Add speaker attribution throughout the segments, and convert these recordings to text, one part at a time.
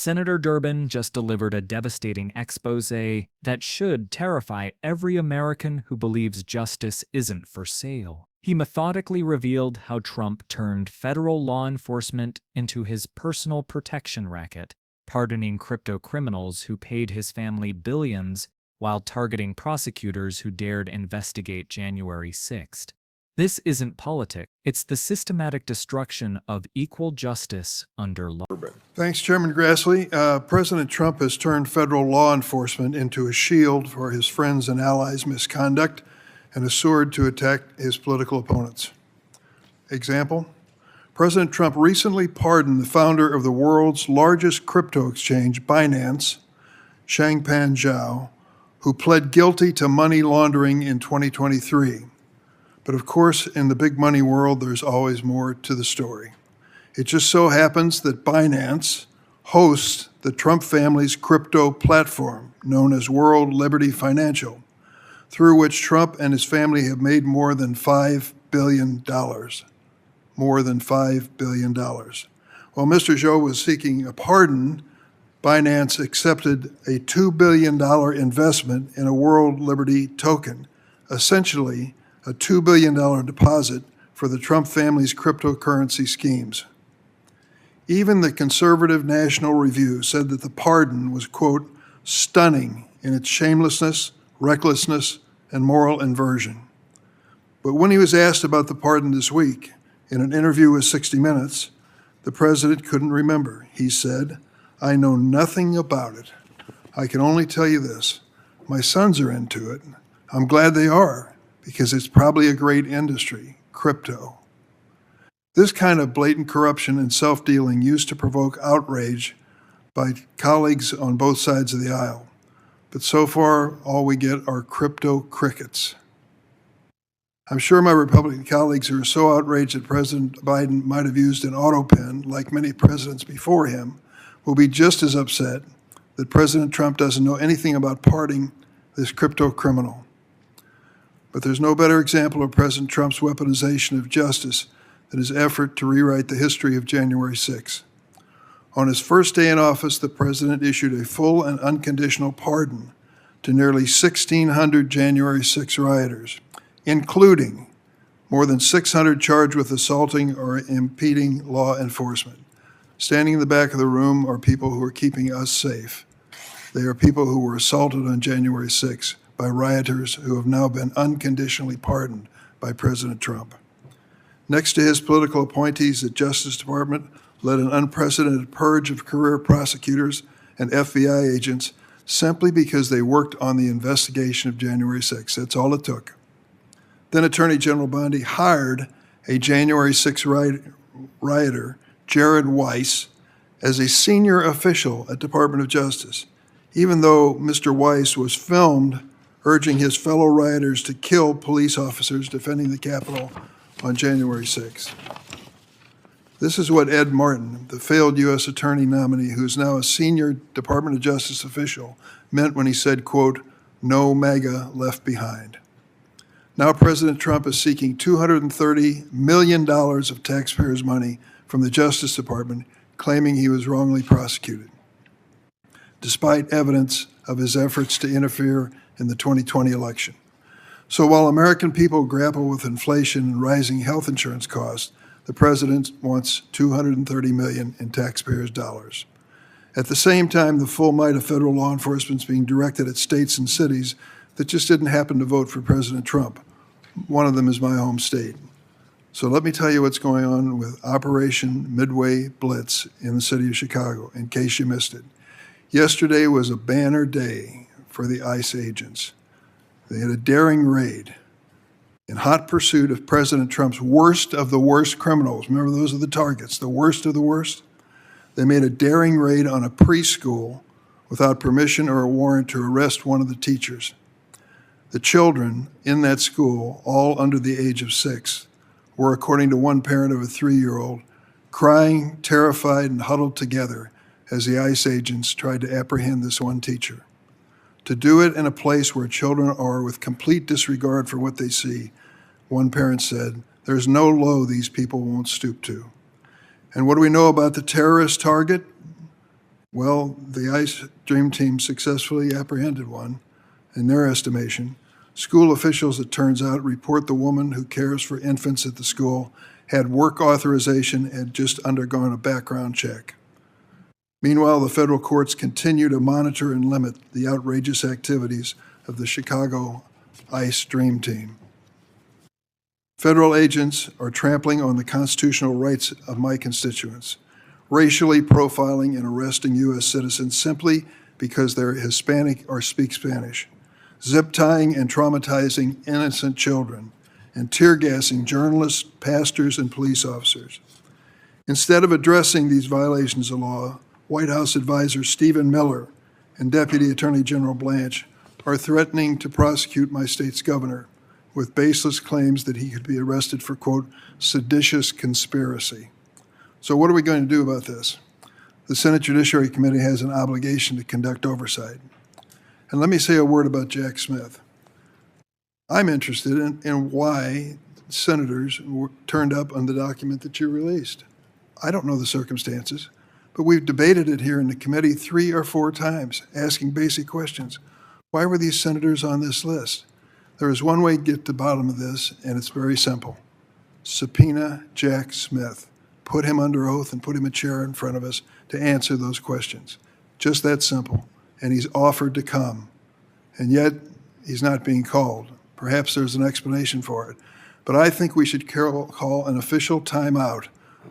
Speaker 1: Senator Durbin just delivered a devastating expose that should terrify every American who believes justice isn't for sale. He methodically revealed how Trump turned federal law enforcement into his personal protection racket, pardoning crypto criminals who paid his family billions while targeting prosecutors who dared investigate January 6th. This isn't politics, it's the systematic destruction of equal justice under law.
Speaker 2: Thanks, Chairman Grassley. President Trump has turned federal law enforcement into a shield for his friends' and allies' misconduct and a sword to attack his political opponents. Example, President Trump recently pardoned the founder of the world's largest crypto exchange, Binance, Changpeng Zhao, who pled guilty to money laundering in 2023. But of course, in the big money world, there's always more to the story. It just so happens that Binance hosts the Trump family's crypto platform, known as World Liberty Financial, through which Trump and his family have made more than $5 billion. More than $5 billion. While Mr. Zhao was seeking a pardon, Binance accepted a $2 billion investment in a World Liberty token, essentially a $2 billion deposit for the Trump family's cryptocurrency schemes. Even the conservative National Review said that the pardon was, quote, stunning in its shamelessness, recklessness, and moral inversion. But when he was asked about the pardon this week, in an interview with 60 Minutes, the president couldn't remember. He said, "I know nothing about it. I can only tell you this. My sons are into it. I'm glad they are, because it's probably a great industry, crypto." This kind of blatant corruption and self-dealing used to provoke outrage by colleagues on both sides of the aisle. But so far, all we get are crypto crickets. I'm sure my Republican colleagues who are so outraged that President Biden might have used an auto pen, like many presidents before him, will be just as upset that President Trump doesn't know anything about pardoning this crypto criminal. But there's no better example of President Trump's weaponization of justice than his effort to rewrite the history of January 6. On his first day in office, the president issued a full and unconditional pardon to nearly 1,600 January 6 rioters, including more than 600 charged with assaulting or impeding law enforcement. Standing in the back of the room are people who are keeping us safe. They are people who were assaulted on January 6 by rioters who have now been unconditionally pardoned by President Trump. Next to his political appointees, the Justice Department led an unprecedented purge of career prosecutors and FBI agents simply because they worked on the investigation of January 6. That's all it took. Then Attorney General Bondi hired a January 6 rioter, Jared Weiss, as a senior official at Department of Justice, even though Mr. Weiss was filmed urging his fellow rioters to kill police officers defending the Capitol on January 6th. This is what Ed Martin, the failed U.S. attorney nominee who is now a senior Department of Justice official, meant when he said, quote, "No MAGA left behind." Now President Trump is seeking $230 million of taxpayers' money from the Justice Department, claiming he was wrongly prosecuted, despite evidence of his efforts to interfere in the 2020 election. So while American people grapple with inflation and rising health insurance costs, the president wants $230 million in taxpayers' dollars. At the same time, the full might of federal law enforcement is being directed at states and cities that just didn't happen to vote for President Trump. One of them is my home state. So let me tell you what's going on with Operation Midway Blitz in the city of Chicago, in case you missed it. Yesterday was a banner day for the ICE agents. They had a daring raid in hot pursuit of President Trump's worst of the worst criminals. Remember, those are the targets, the worst of the worst? They made a daring raid on a preschool without permission or a warrant to arrest one of the teachers. The children in that school, all under the age of 6, were, according to one parent of a 3-year-old, crying, terrified, and huddled together as the ICE agents tried to apprehend this one teacher. To do it in a place where children are with complete disregard for what they see, one parent said, "There's no low these people won't stoop to." And what do we know about the terrorist target? Well, the ICE Dream Team successfully apprehended one, in their estimation. School officials, it turns out, report the woman who cares for infants at the school had work authorization and had just undergone a background check. Meanwhile, the federal courts continue to monitor and limit the outrageous activities of the Chicago ICE Dream Team. Federal agents are trampling on the constitutional rights of my constituents, racially profiling and arresting U.S. citizens simply because they're Hispanic or speak Spanish, zip-tying and traumatizing innocent children, and tear-gassing journalists, pastors, and police officers. Instead of addressing these violations of law, White House advisor Stephen Miller and Deputy Attorney General Blanche are threatening to prosecute my state's governor with baseless claims that he could be arrested for, quote, seditious conspiracy. So what are we going to do about this? The Senate Judiciary Committee has an obligation to conduct oversight. And let me say a word about Jack Smith. I'm interested in why senators turned up on the document that you released. I don't know the circumstances, but we've debated it here in the committee 3 or 4 times, asking basic questions. Why were these senators on this list? There is one way to get to the bottom of this, and it's very simple. Subpoena Jack Smith. Put him under oath and put him a chair in front of us to answer those questions. Just that simple. And he's offered to come. And yet, he's not being called. Perhaps there's an explanation for it. But I think we should call an official timeout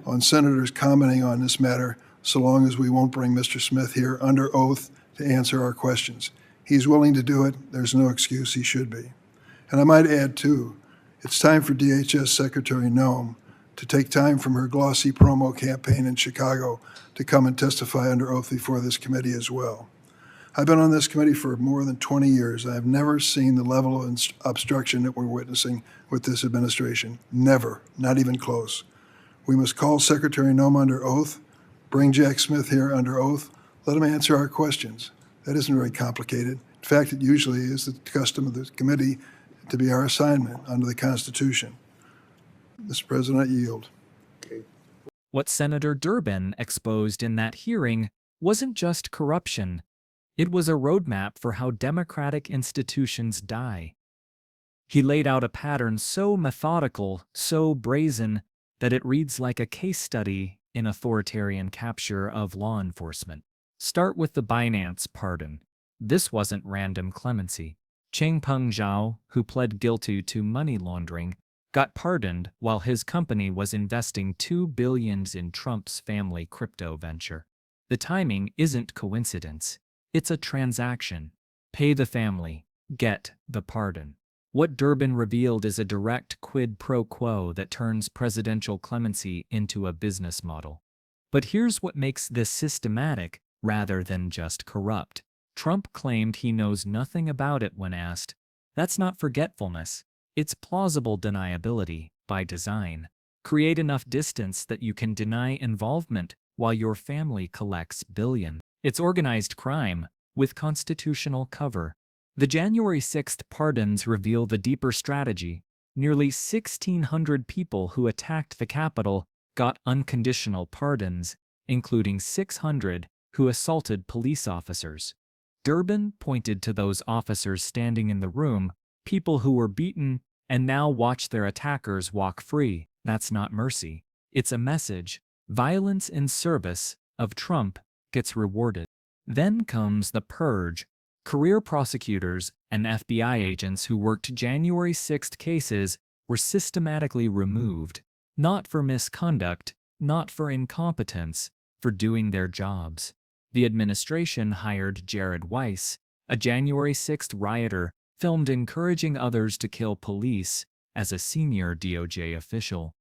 Speaker 2: on senators commenting on this matter, so long as we won't bring Mr. Smith here under oath to answer our questions. He's willing to do it. There's no excuse he should be. And I might add, too, it's time for DHS Secretary Noem to take time from her glossy promo campaign in Chicago to come and testify under oath before this committee as well. I've been on this committee for more than 20 years. I've never seen the level of obstruction that we're witnessing with this administration. Never, not even close. We must call Secretary Noem under oath, bring Jack Smith here under oath, let him answer our questions. That isn't very complicated. In fact, it usually is the custom of the committee to be our assignment under the Constitution. Mr. President, I yield.
Speaker 1: What Senator Durbin exposed in that hearing wasn't just corruption. It was a roadmap for how democratic institutions die. He laid out a pattern so methodical, so brazen, that it reads like a case study in authoritarian capture of law enforcement. Start with the Binance pardon. This wasn't random clemency. Changpeng Zhao, who pled guilty to money laundering, got pardoned while his company was investing $2 billion in Trump's family crypto venture. The timing isn't coincidence. It's a transaction. Pay the family, get the pardon. What Durbin revealed is a direct quid pro quo that turns presidential clemency into a business model. But here's what makes this systematic rather than just corrupt. Trump claimed he knows nothing about it when asked. That's not forgetfulness. It's plausible deniability by design. Create enough distance that you can deny involvement while your family collects billions. It's organized crime with constitutional cover. The January 6th pardons reveal the deeper strategy. Nearly 1,600 people who attacked the Capitol got unconditional pardons, including 600 who assaulted police officers. Durbin pointed to those officers standing in the room, people who were beaten, and now watch their attackers walk free. That's not mercy. It's a message. Violence in service of Trump gets rewarded. Then comes the purge. Career prosecutors and FBI agents who worked January 6th cases were systematically removed, not for misconduct, not for incompetence, for doing their jobs. The administration hired Jared Weiss, a January 6th rioter, filmed encouraging others to kill police, as a senior DOJ official.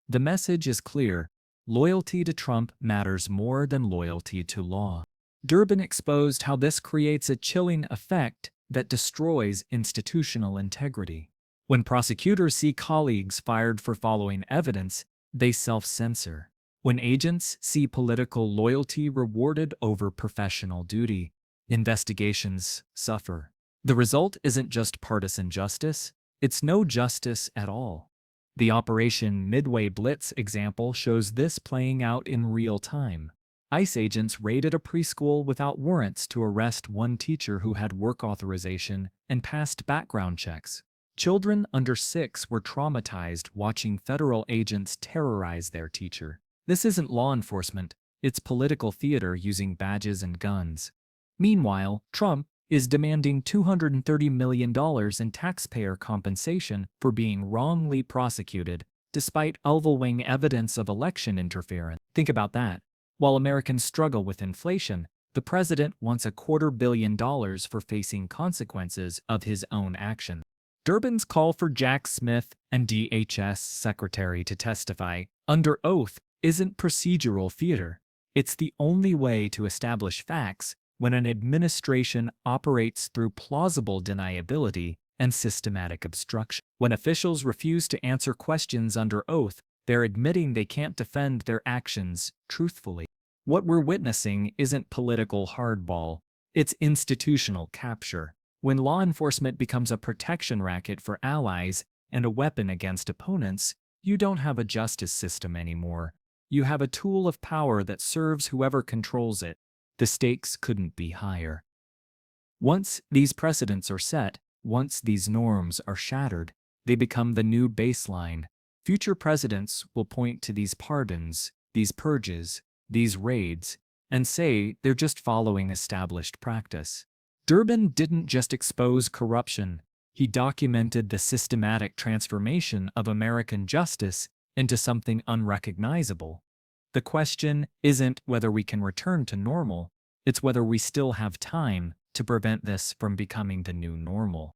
Speaker 1: The message is clear. Loyalty to Trump matters more than loyalty to law. Durbin exposed how this creates a chilling effect that destroys institutional integrity. When prosecutors see colleagues fired for following evidence, they self-censor. When agents see political loyalty rewarded over professional duty, investigations suffer. The result isn't just partisan justice, it's no justice at all. The Operation Midway Blitz example shows this playing out in real time. ICE agents raided a preschool without warrants to arrest one teacher who had work authorization and passed background checks. Children under 6 were traumatized watching federal agents terrorize their teacher. This isn't law enforcement, it's political theater using badges and guns. Meanwhile, Trump is demanding $230 million in taxpayer compensation for being wrongly prosecuted, despite overwhelming evidence of election interference. Think about that. While Americans struggle with inflation, the president wants $250 million for facing consequences of his own action. Durbin's call for Jack Smith and DHS Secretary to testify under oath isn't procedural theater. It's the only way to establish facts when an administration operates through plausible deniability and systematic obstruction. When officials refuse to answer questions under oath, they're admitting they can't defend their actions truthfully. What we're witnessing isn't political hardball, it's institutional capture. When law enforcement becomes a protection racket for allies and a weapon against opponents, you don't have a justice system anymore. You have a tool of power that serves whoever controls it. The stakes couldn't be higher. Once these precedents are set, once these norms are shattered, they become the new baseline. Future presidents will point to these pardons, these purges, these raids, and say they're just following established practice. Durbin didn't just expose corruption, he documented the systematic transformation of American justice into something unrecognizable. The question isn't whether we can return to normal, it's whether we still have time to prevent this from becoming the new normal.